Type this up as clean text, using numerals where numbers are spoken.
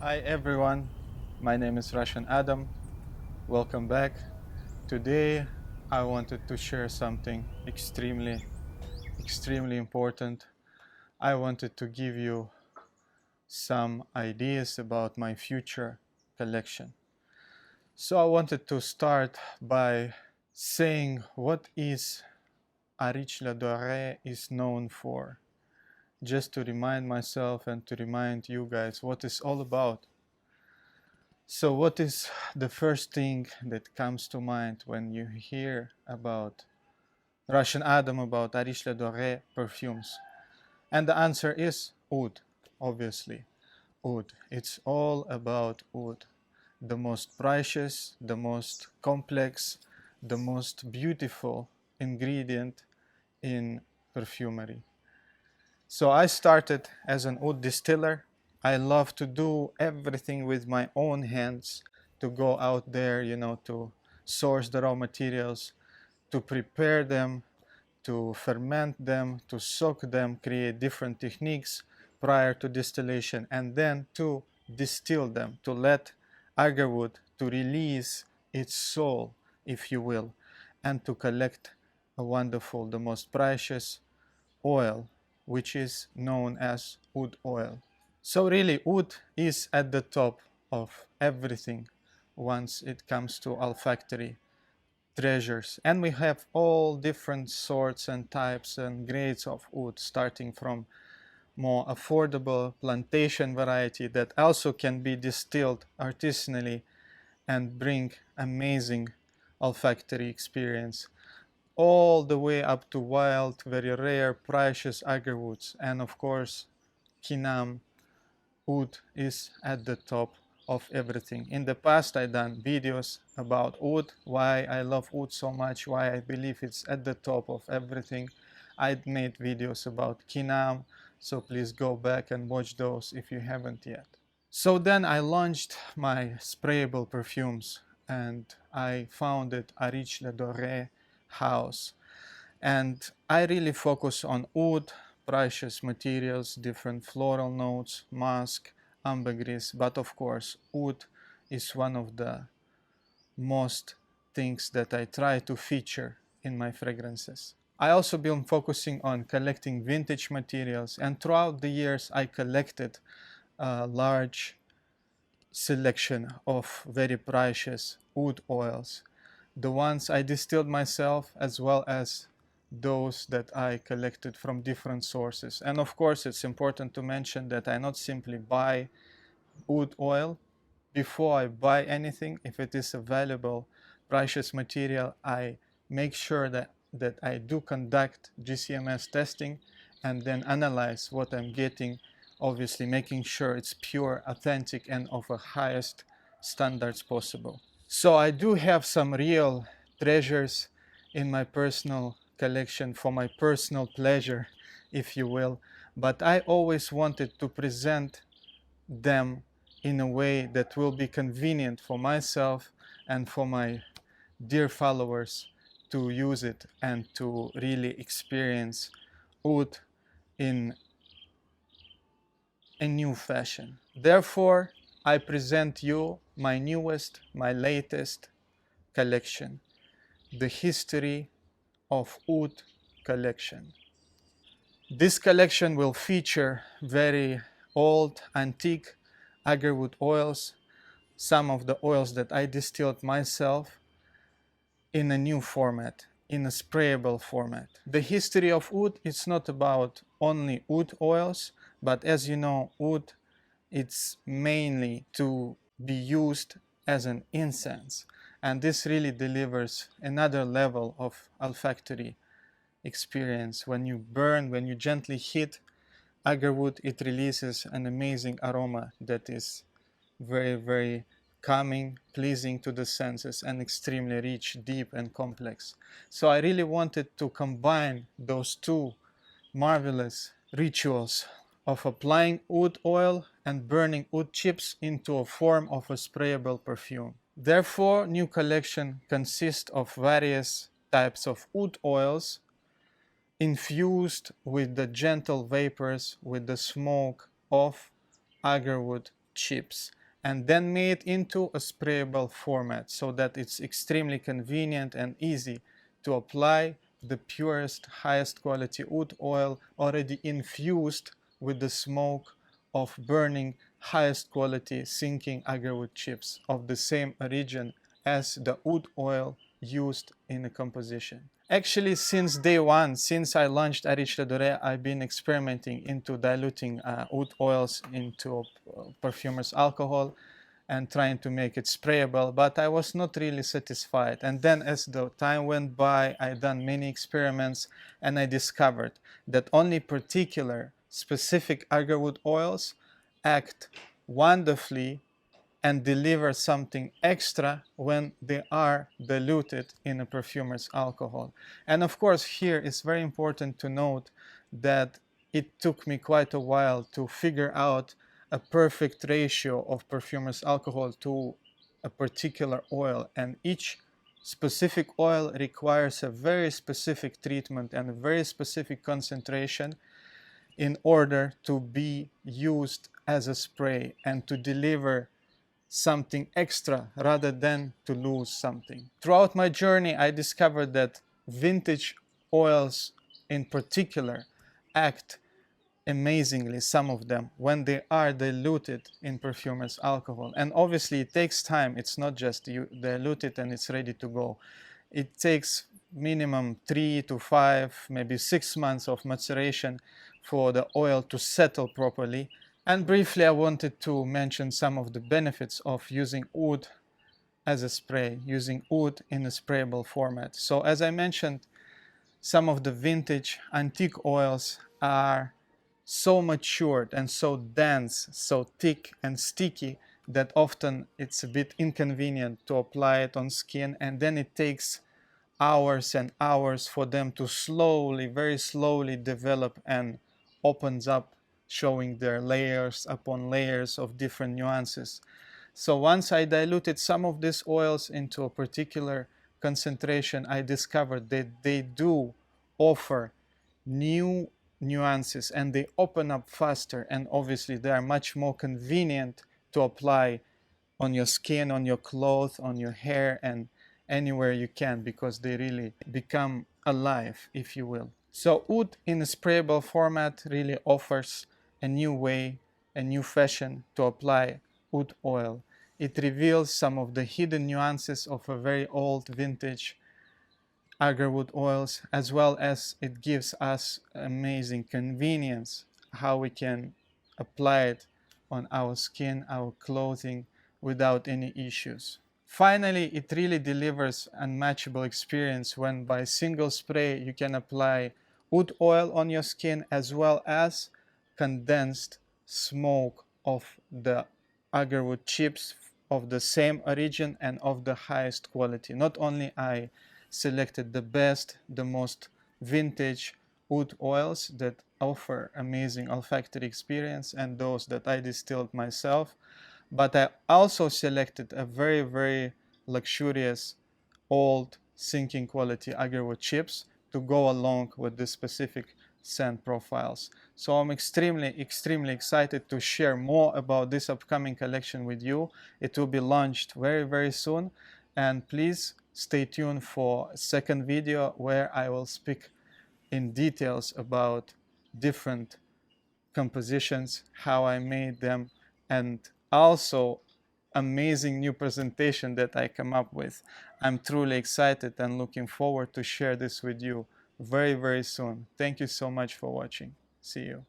Hi everyone, my name is Russian Adam. Welcome back. Today I wanted to share something extremely important. I wanted to give you some ideas about my future collection. So I wanted to start by saying what is Areej Dore is known for, just to remind myself and to remind you guys what it's all about. So what is the first thing that comes to mind when you hear about Russian Adam, about Areej Dore perfumes? And the answer is oud, obviously. Oud. It's all about oud. The most precious, the most complex, the most beautiful ingredient in perfumery. So I started as an oud distiller. I love to do everything with my own hands, to go out there, to source the raw materials, to prepare them, to ferment them, to soak them, create different techniques prior to distillation, and then to distill them, to let agarwood to release its soul, if you will, and to collect a wonderful, the most precious oil, which is known as oud oil. So really, oud is at the top of everything once it comes to olfactory treasures. And we have all different sorts and types and grades of oud, starting from more affordable plantation variety that also can be distilled artisanally and bring amazing olfactory experience, all the way up to wild, very rare, precious agarwoods. And of course, Kinam oud is at the top of everything. In the past, I done videos about oud, why I love oud so much, why I believe it's at the top of everything. I made videos about Kinam, so please go back and watch those if you haven't yet. So then I launched my sprayable perfumes and I founded Areej Dore house. And I really focus on oud, precious materials, different floral notes, musk, ambergris, but of course oud is one of the most things that I try to feature in my fragrances. I also been focusing on collecting vintage materials, and throughout the years I collected a large selection of very precious oud oils, the ones I distilled myself as well as those that I collected from different sources. And of course, it's important to mention that I not simply buy oud oil. Before I buy anything, if it is a valuable, precious material, I make sure that I do conduct GCMS testing and then analyze what I'm getting, obviously making sure it's pure, authentic, and of the highest standards possible. So I do have some real treasures in my personal collection for my personal pleasure, if you will, but I always wanted to present them in a way that will be convenient for myself and for my dear followers to use it and to really experience oud in a new fashion. Therefore, I present you my newest, my latest collection, the History of Oud collection. This collection will feature very old, antique agarwood oils, some of the oils that I distilled myself in a new format, in a sprayable format. The history of oud is not about only oud oils, but as you know, oud it's mainly to be used as an incense, and this really delivers another level of olfactory experience. When you burn, when you gently hit agarwood, it releases an amazing aroma that is very calming, pleasing to the senses, and extremely rich, deep, and complex. So I really wanted to combine those two marvelous rituals of applying oud oil and burning oud chips into a form of a sprayable perfume. Therefore, new collection consists of various types of oud oils infused with the gentle vapors, with the smoke of agarwood chips and then made into a sprayable format so that it's extremely convenient and easy to apply the purest, highest quality wood oil already infused with the smoke of burning highest quality sinking agarwood chips of the same origin as the wood oil used in the composition. Actually, since day one, since I launched Areej Dore, I've been experimenting into diluting wood oils into perfumer's alcohol and trying to make it sprayable, but I was not really satisfied. And then as the time went by, I done many experiments and I discovered that only particular specific agarwood oils act wonderfully and deliver something extra when they are diluted in a perfumer's alcohol. And of course, here it's very important to note that it took me quite a while to figure out a perfect ratio of perfumer's alcohol to a particular oil, and each specific oil requires a very specific treatment and a very specific concentration in order to be used as a spray and to deliver something extra rather than to lose something. Throughout my journey, I discovered that vintage oils in particular act amazingly, some of them, when they are diluted in perfumer's alcohol. And obviously it takes time. It's not just you dilute it and it's ready to go. It takes minimum 3 to 5, maybe 6 months of maceration for the oil to settle properly. And briefly, I wanted to mention some of the benefits of using wood as a spray, using wood in a sprayable format. So as I mentioned, some of the vintage antique oils are so matured and so dense, so thick and sticky that often it's a bit inconvenient to apply it on skin, and then it takes hours and hours for them to slowly, very slowly develop and opens up, showing their layers upon layers of different nuances. So once I diluted some of these oils into a particular concentration, I discovered that they do offer new nuances and they open up faster, and obviously they are much more convenient to apply on your skin, on your clothes, on your hair, and anywhere you can, because they really become alive, if you will. So wood in a sprayable format really offers a new way, a new fashion to apply wood oil. It reveals some of the hidden nuances of a very old vintage agarwood oils, as well as it gives us amazing convenience how we can apply it on our skin, our clothing, without any issues. Finally, it really delivers unmatchable experience when by single spray you can apply wood oil on your skin as well as condensed smoke of the agarwood chips of the same origin and of the highest quality. Not only I selected the best, the most vintage wood oils that offer amazing olfactory experience and those that I distilled myself, but I also selected a very, very luxurious old sinking quality agarwood chips to go along with the specific scent profiles. So I'm extremely excited to share more about this upcoming collection with you. It will be launched very, very soon, and please stay tuned for a second video where I will speak in details about different compositions, how I made them, and also amazing new presentation that I come up with. I'm truly excited and looking forward to share this with you very, very soon. Thank you so much for watching. See you.